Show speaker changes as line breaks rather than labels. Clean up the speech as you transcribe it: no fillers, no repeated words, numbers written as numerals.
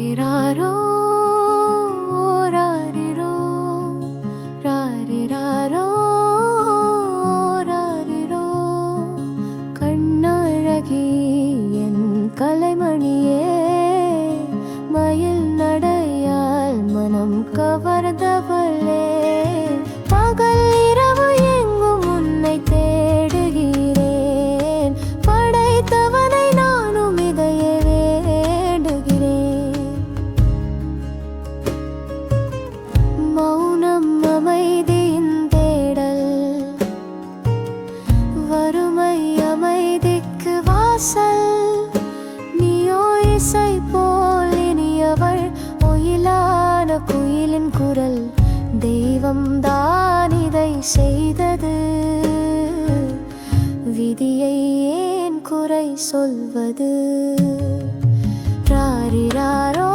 ராரிராரோ ராரிரோ ராரிராரோ ராரிரோ கண்ணழகி என் கலைமணியே மயில் நடையால் மனம் கவர்ந்தவளே பகல் இரவு எங்கும் உன்னை தேடுகிறேன் படைத்தவனை நானும் இதையே வேண்டுகிறேன் மௌனம் அமைதியின் தேடல் வறுமை அமைதிக்கு வாசல் நீயோ இசை போல் இனியவள் ஒயிலான குயிலின் குரல் தெய்வம் தான் இதை செய்தது விதியை ஏன் குறை சொல்வது ராரிராரோ